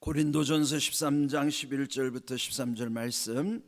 고린도전서 13장 11절부터 13절 말씀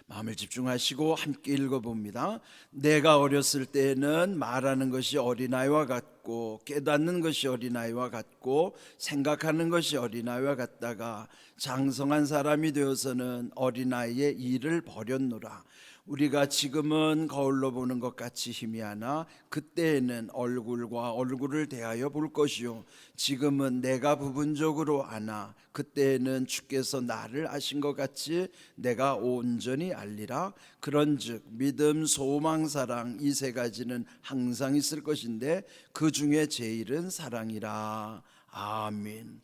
마음을 집중하시고 함께 읽어봅니다. 내가 어렸을 때에는 말하는 것이 어린아이와 같고 깨닫는 것이 어린아이와 같고 생각하는 것이 어린아이와 같다가 장성한 사람이 되어서는 어린아이의 일을 버렸노라. 우리가 지금은 거울로 보는 것 같이 희미하나 그때에는 얼굴과 얼굴을 대하여 볼 것이요 지금은 내가 부분적으로 아나 그때에는 주께서 나를 아신 것 같이 내가 온전히 알리라. 그런즉 믿음, 소망, 사랑 이 세 가지는 항상 있을 것인데 그 중에 제일은 사랑이라. 아멘.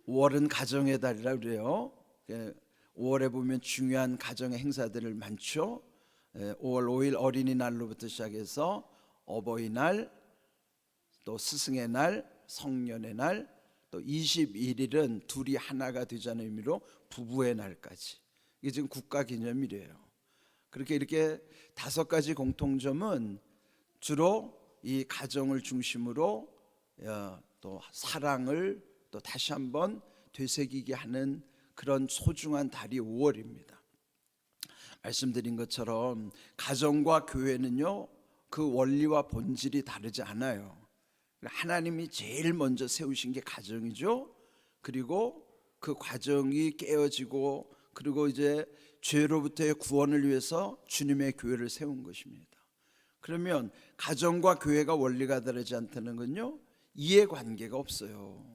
5월은 가정의 달이라 그래요. 5월에 보면 중요한 가정의 행사들을 많죠. 5월 5일 어린이날로부터 시작해서 어버이날, 또 스승의 날, 성년의 날, 또 21일은 둘이 하나가 되자는 의미로 부부의 날까지. 이게 지금 국가기념일이에요. 그렇게 이렇게 5가지 공통점은 주로 이 가정을 중심으로 또 사랑을 또 다시 한번 되새기게 하는 그런 소중한 달이 5월입니다. 말씀드린 것처럼 가정과 교회는요, 그 원리와 본질이 다르지 않아요. 하나님이 제일 먼저 세우신 게 가정이죠. 그리고 그 과정이 깨어지고 그리고 이제 죄로부터의 구원을 위해서 주님의 교회를 세운 것입니다. 그러면 가정과 교회가 원리가 다르지 않다는 건요, 이해관계가 없어요.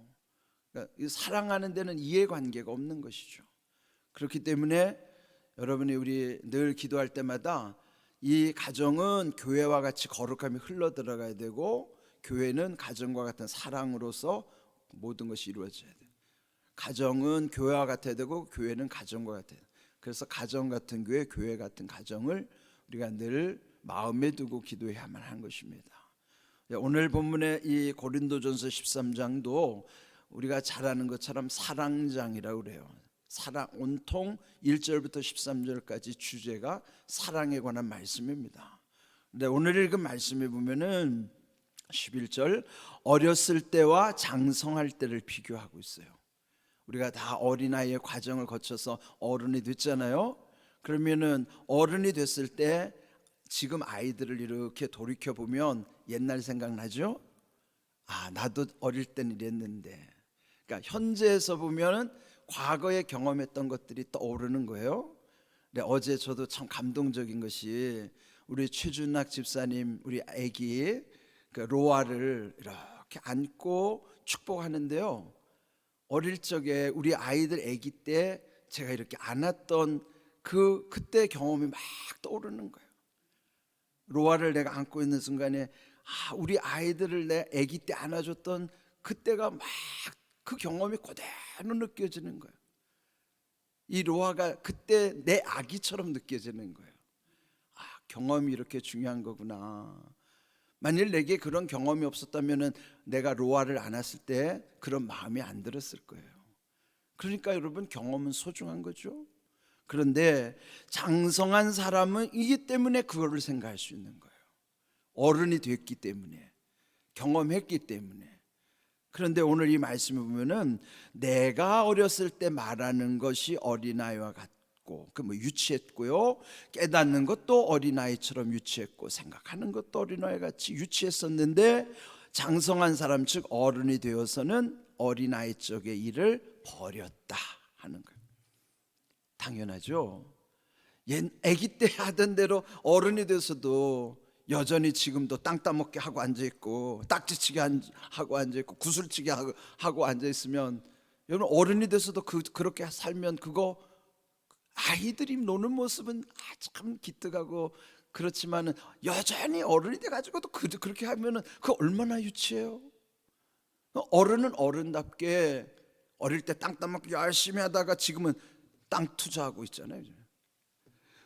그러니까 사랑하는 데는 이해관계가 없는 것이죠. 그렇기 때문에 여러분이 우리 늘 기도할 때마다 이 가정은 교회와 같이 거룩함이 흘러 들어가야 되고 교회는 가정과 같은 사랑으로서 모든 것이 이루어져야 돼요. 가정은 교회와 같아야 되고 교회는 가정과 같아야 돼요. 그래서 가정 같은 교회, 교회 같은 가정을 우리가 늘 마음에 두고 기도해야만 하는 것입니다. 오늘 본문의 이 고린도전서 13장도 우리가 잘 아는 것처럼 사랑장이라고 그래요. 사랑, 온통 1절부터 13절까지 주제가 사랑에 관한 말씀입니다. 근데 오늘 읽은 말씀에 보면은 11절 어렸을 때와 장성할 때를 비교하고 있어요. 우리가 다 어린아이의 과정을 거쳐서 어른이 됐잖아요. 그러면은 어른이 됐을 때 지금 아이들을 이렇게 돌이켜 보면 옛날 생각나죠? 아, 나도 어릴 땐 이랬는데. 그러니까 현재에서 보면은 과거에 경험했던 것들이 떠오르는 거예요. 근데 어제 저도 참 감동적인 것이 우리 최준학 집사님 우리 아기 그 로아를 이렇게 안고 축복하는데요. 어릴 적에 우리 아이들 아기 때 제가 이렇게 안았던 그때 경험이 막 떠오르는 거예요. 로아를 내가 안고 있는 순간에 우리 아이들을 내 아기 때 안아줬던 그때가 막 그 경험이 그대로 느껴지는 거예요. 이 로아가 그때 내 아기처럼 느껴지는 거예요. 경험이 이렇게 중요한 거구나. 만일 내게 그런 경험이 없었다면 내가 로아를 안았을 때 그런 마음이 안 들었을 거예요. 그러니까 여러분, 경험은 소중한 거죠. 그런데 장성한 사람은 이기 때문에 그거를 생각할 수 있는 거예요. 어른이 됐기 때문에, 경험했기 때문에. 그런데 오늘 이 말씀을 보면은 내가 어렸을 때 말하는 것이 어린아이와 같고 그 유치했고요, 깨닫는 것도 어린아이처럼 유치했고 생각하는 것도 어린아이같이 유치했었는데 장성한 사람 즉 어른이 되어서는 어린아이 쪽의 일을 버렸다 하는 거예요. 당연하죠. 아기 때 하던 대로 어른이 돼서도 여전히 지금도 땅 따먹게 하고 앉아있고 딱지치게 하고 앉아있고 구슬치게 하고 앉아있으면 여러분, 어른이 돼서도 그렇게 살면 그거 아이들이 노는 모습은 참 기특하고 그렇지만은 여전히 어른이 돼가지고도 그렇게 하면은 그 얼마나 유치해요. 어른은 어른답게 어릴 때 땅 따먹기 열심히 하다가 지금은 땅 투자하고 있잖아요.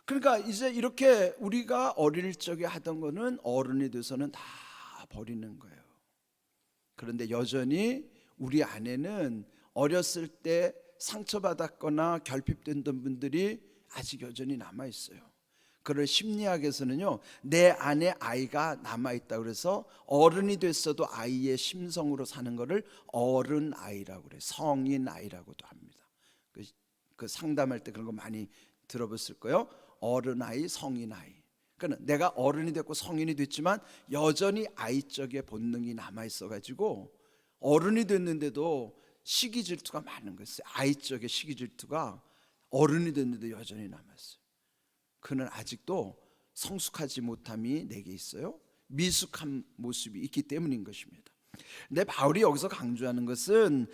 그러니까 이제 이렇게 우리가 어릴 적에 하던 거는 어른이 돼서는 다 버리는 거예요. 그런데 여전히 우리 안에는 어렸을 때 상처받았거나 결핍된 분들이 아직 여전히 남아 있어요. 그걸 심리학에서는요, 내 안에 아이가 남아있다 그래서 어른이 됐어도 아이의 심성으로 사는 거를 어른 아이라고 그래요. 성인 아이라고도 합니다. 그 상담할 때 그런 거 많이 들어봤을 거예요. 어른 아이, 성인 아이. 그러니까 내가 어른이 됐고 성인이 됐지만 여전히 아이적의 본능이 남아있어가지고 어른이 됐는데도 시기 질투가 많은 거예요. 아이적의 시기 질투가 어른이 됐는데 여전히 남았어요. 그는 아직도 성숙하지 못함이 내게 있어요. 미숙한 모습이 있기 때문인 것입니다. 근데 바울이 여기서 강조하는 것은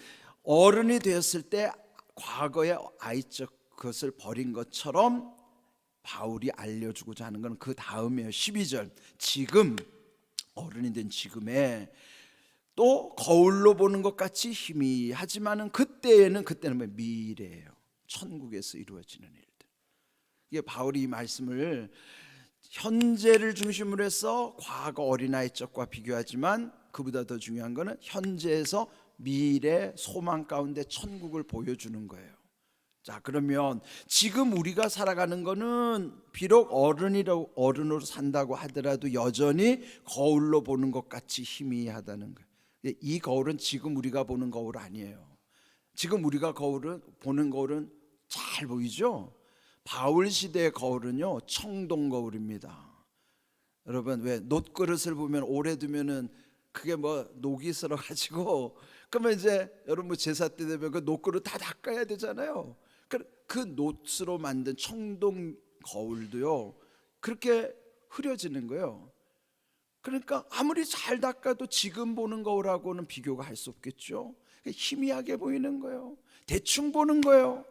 어른이 되었을 때 과거의 아이적 것을 버린 것처럼 바울이 알려주고자 하는 건 그 다음이에요. 12절. 지금 어른이 된 지금에 또 거울로 보는 것 같이 희미하지만은 그때는 뭐 미래예요. 천국에서 이루어지는 일들. 이게 바울이 이 말씀을 현재를 중심으로 해서 과거 어린아이 적과 비교하지만 그보다 더 중요한 거는 현재에서 미래 소망 가운데 천국을 보여주는 거예요. 자, 그러면 지금 우리가 살아가는 거는 비록 어른으로 산다고 하더라도 여전히 거울로 보는 것 같이 희미하다는 거예요. 이 거울은 지금 우리가 보는 거울 아니에요. 지금 우리가 보는 거울은 잘 보이죠? 바울 시대의 거울은요, 청동 거울입니다. 여러분, 왜 놋그릇을 보면 오래 두면은 그게 뭐 녹이 슬어 가지고 그러면 이제 여러분 제사 때 되면 그 놋그릇 다 닦아야 되잖아요. 그 놋으로 만든 청동 거울도요, 그렇게 흐려지는 거예요. 그러니까 아무리 잘 닦아도 지금 보는 거울하고는 비교가 할 수 없겠죠. 희미하게 보이는 거예요. 대충 보는 거예요.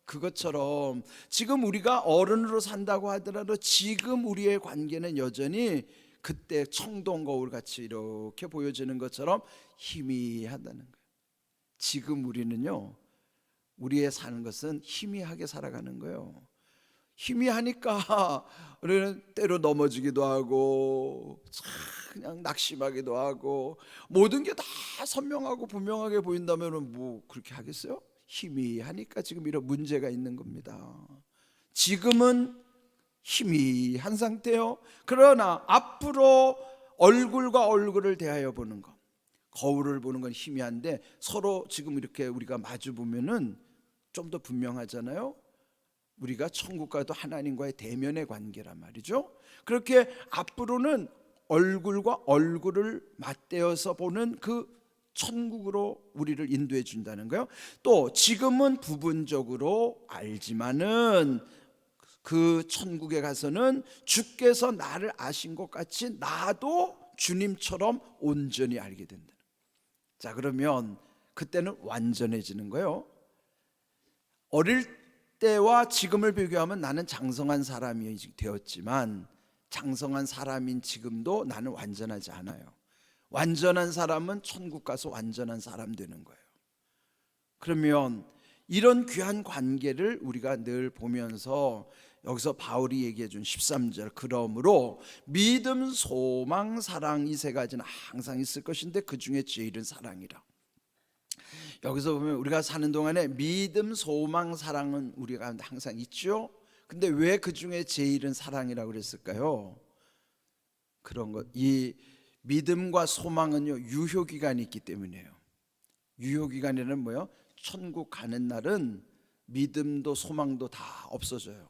그것처럼 지금 우리가 어른으로 산다고 하더라도 지금 우리의 관계는 여전히 그때 청동 거울 같이 이렇게 보여지는 것처럼 희미하다는 거예요. 지금 우리는요, 우리의 사는 것은 희미하게 살아가는 거예요. 희미하니까 우리는 때로 넘어지기도 하고 그냥 낙심하기도 하고 모든 게 다 선명하고 분명하게 보인다면 뭐 그렇게 하겠어요? 희미하니까 지금 이런 문제가 있는 겁니다. 지금은 희미한 상태요. 그러나 앞으로 얼굴과 얼굴을 대하여 보는 것, 거울을 보는 건 희미한데 서로 지금 이렇게 우리가 마주 보면은 좀 더 분명하잖아요. 우리가 천국과도 하나님과의 대면의 관계란 말이죠. 그렇게 앞으로는 얼굴과 얼굴을 맞대어서 보는 그 천국으로 우리를 인도해 준다는 거예요. 또 지금은 부분적으로 알지만은 그 천국에 가서는 주께서 나를 아신 것 같이 나도 주님처럼 온전히 알게 된다. 자, 그러면 그때는 완전해지는 거예요. 어릴 때와 지금을 비교하면 나는 장성한 사람이 되었지만 장성한 사람인 지금도 나는 완전하지 않아요. 완전한 사람은 천국 가서 완전한 사람 되는 거예요. 그러면 이런 귀한 관계를 우리가 늘 보면서 여기서 바울이 얘기해 준 13절, 그러므로 믿음, 소망, 사랑 이 세 가지는 항상 있을 것인데 그 중에 제일은 사랑이라. 여기서 보면 우리가 사는 동안에 믿음, 소망, 사랑은 우리가 항상 있죠. 근데 왜 그 중에 제일은 사랑이라고 그랬을까요? 그런 것, 이 믿음과 소망은요, 유효기간이 있기 때문이에요. 유효기간에는 뭐요? 천국 가는 날은 믿음도 소망도 다 없어져요.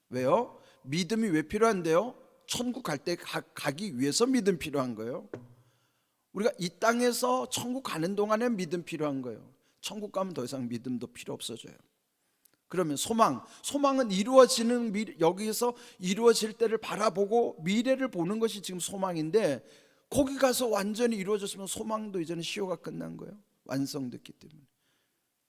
왜요? 믿음이 왜 필요한데요? 천국 갈 때 가기 위해서 믿음 필요한 거예요. 우리가 이 땅에서 천국 가는 동안에 믿음 필요한 거예요. 천국 가면 더 이상 믿음도 필요 없어져요. 그러면 소망은 이루어지는, 여기서 이루어질 때를 바라보고 미래를 보는 것이 지금 소망인데 거기 가서 완전히 이루어졌으면 소망도 이제는 시효가 끝난 거예요. 완성됐기 때문에.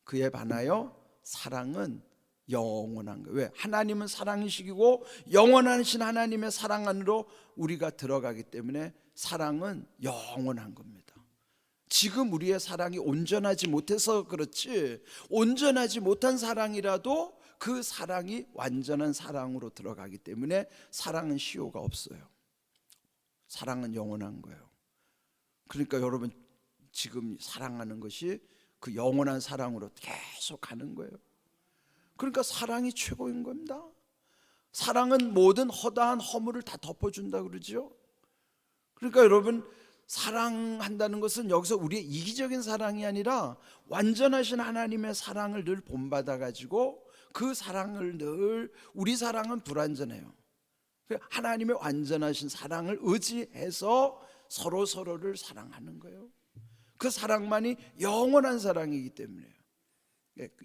그에 반하여 사랑은 영원한 거예요. 왜? 하나님은 사랑이시고 영원하신 하나님의 사랑 안으로 우리가 들어가기 때문에 사랑은 영원한 겁니다. 지금 우리의 사랑이 온전하지 못해서 그렇지, 온전하지 못한 사랑이라도 그 사랑이 완전한 사랑으로 들어가기 때문에 사랑은 시효가 없어요. 사랑은 영원한 거예요. 그러니까 여러분 지금 사랑하는 것이 그 영원한 사랑으로 계속 가는 거예요. 그러니까 사랑이 최고인 겁니다. 사랑은 모든 허다한 허물을 다 덮어준다 그러죠. 그러니까 여러분, 사랑한다는 것은 여기서 우리의 이기적인 사랑이 아니라 완전하신 하나님의 사랑을 늘 본받아 가지고 그 사랑을 늘, 우리 사랑은 불완전해요. 하나님의 완전하신 사랑을 의지해서 서로를 사랑하는 거예요. 그 사랑만이 영원한 사랑이기 때문에요.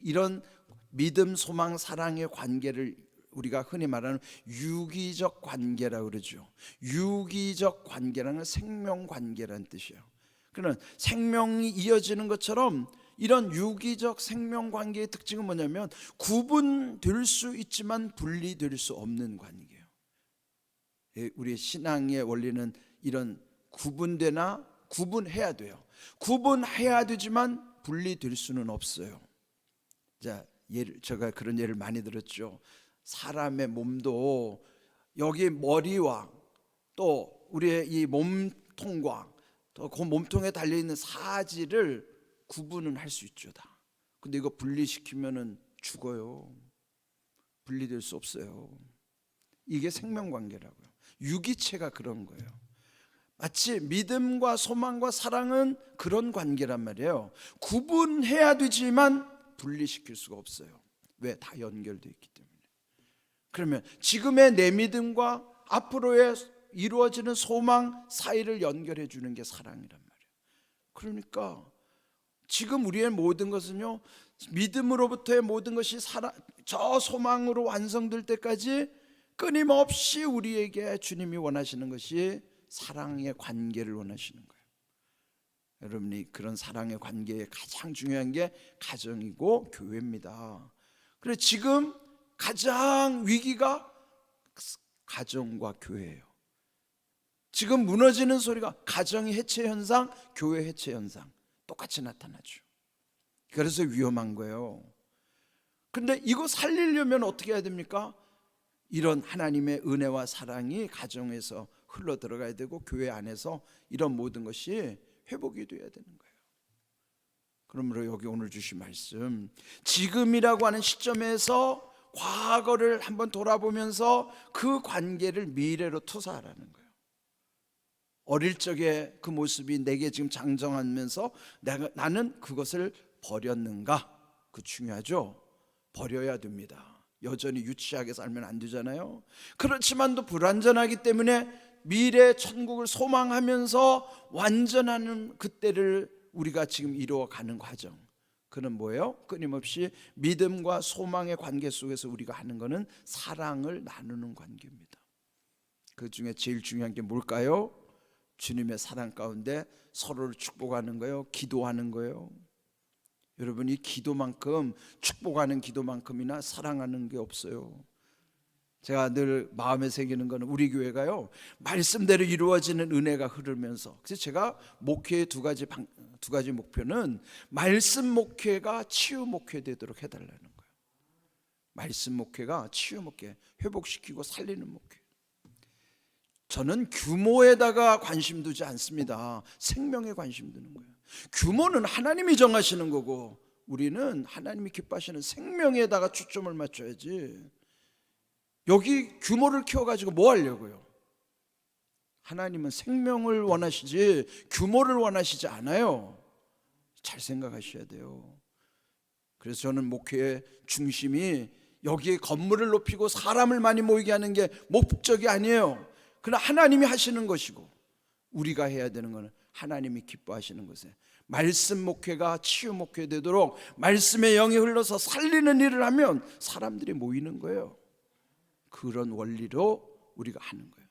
이런 믿음, 소망, 사랑의 관계를 우리가 흔히 말하는 유기적 관계라고 그러죠. 유기적 관계라는 생명 관계라는 뜻이에요. 그러면 생명이 이어지는 것처럼 이런 유기적 생명 관계의 특징은 뭐냐면 구분될 수 있지만 분리될 수 없는 관계예요. 우리의 신앙의 원리는 이런 구분해야 돼요. 구분해야 되지만 분리될 수는 없어요. 자, 제가 그런 예를 많이 들었죠. 사람의 몸도 여기 머리와 또 우리의 이 몸통과 또 그 몸통에 달려있는 사지를 구분은 할 수 있죠 다. 근데 이거 분리시키면은 죽어요. 분리될 수 없어요. 이게 생명관계라고요. 유기체가 그런 거예요. 마치 믿음과 소망과 사랑은 그런 관계란 말이에요. 구분해야 되지만 분리시킬 수가 없어요. 왜? 다 연결되어 있기 때문에. 그러면 지금의 내 믿음과 앞으로의 이루어지는 소망 사이를 연결해 주는 게 사랑이란 말이에요. 그러니까 지금 우리의 모든 것은요, 믿음으로부터의 모든 것이 저 소망으로 완성될 때까지 끊임없이 우리에게 주님이 원하시는 것이 사랑의 관계를 원하시는 거예요. 여러분이 그런 사랑의 관계에 가장 중요한 게 가정이고 교회입니다. 그래서 지금 가장 위기가 가정과 교회예요. 지금 무너지는 소리가 가정의 해체 현상, 교회 해체 현상 똑같이 나타나죠. 그래서 위험한 거예요. 근데 이거 살리려면 어떻게 해야 됩니까? 이런 하나님의 은혜와 사랑이 가정에서 흘러 들어가야 되고 교회 안에서 이런 모든 것이 회복이 돼야 되는 거예요. 그러므로 여기 오늘 주신 말씀, 지금이라고 하는 시점에서 과거를 한번 돌아보면서 그 관계를 미래로 투사하라는 거예요. 어릴 적에 그 모습이 내게 지금 장정하면서 나는 그것을 버렸는가? 그 중요하죠. 버려야 됩니다. 여전히 유치하게 살면 안 되잖아요. 그렇지만도 불완전하기 때문에 미래 천국을 소망하면서 완전하는 그때를 우리가 지금 이루어가는 과정, 그는 뭐예요? 끊임없이 믿음과 소망의 관계 속에서 우리가 하는 것은 사랑을 나누는 관계입니다. 그 중에 제일 중요한 게 뭘까요? 주님의 사랑 가운데 서로를 축복하는 거예요. 기도하는 거예요. 여러분, 이 기도만큼, 축복하는 기도만큼이나 사랑하는 게 없어요. 제가 늘 마음에 새기는 거는 우리 교회가요, 말씀대로 이루어지는 은혜가 흐르면서, 그래서 제가 목회의 두 가지 목표는 말씀 목회가 치유 목회 되도록 해달라는 거예요. 말씀 목회가 치유 목회, 회복시키고 살리는 목회. 저는 규모에다가 관심 두지 않습니다. 생명에 관심 두는 거예요. 규모는 하나님이 정하시는 거고 우리는 하나님이 기뻐하시는 생명에다가 초점을 맞춰야지. 여기 규모를 키워가지고 뭐 하려고요? 하나님은 생명을 원하시지 규모를 원하시지 않아요. 잘 생각하셔야 돼요. 그래서 저는 목회의 중심이 여기에 건물을 높이고 사람을 많이 모이게 하는 게 목적이 아니에요. 그러나 하나님이 하시는 것이고 우리가 해야 되는 것은 하나님이 기뻐하시는 것에 말씀 목회가 치유 목회 되도록 말씀의 영이 흘러서 살리는 일을 하면 사람들이 모이는 거예요. 그런 원리로 우리가 하는 거예요.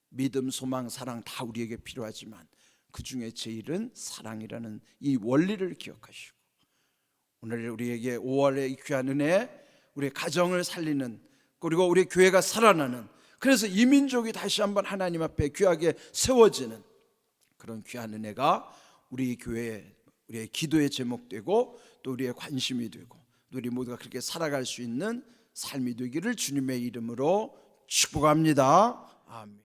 믿음, 소망, 사랑 다 우리에게 필요하지만 그 중에 제일은 사랑이라는 이 원리를 기억하시고, 오늘 우리에게 5월의 이 귀한 은혜, 우리의 가정을 살리는, 그리고 우리 교회가 살아나는, 그래서 이 민족이 다시 한번 하나님 앞에 귀하게 세워지는 그런 귀한 은혜가 우리 교회에, 우리의 기도의 제목되고 또 우리의 관심이 되고 우리 모두가 그렇게 살아갈 수 있는 삶이 되기를 주님의 이름으로 축복합니다. 아멘.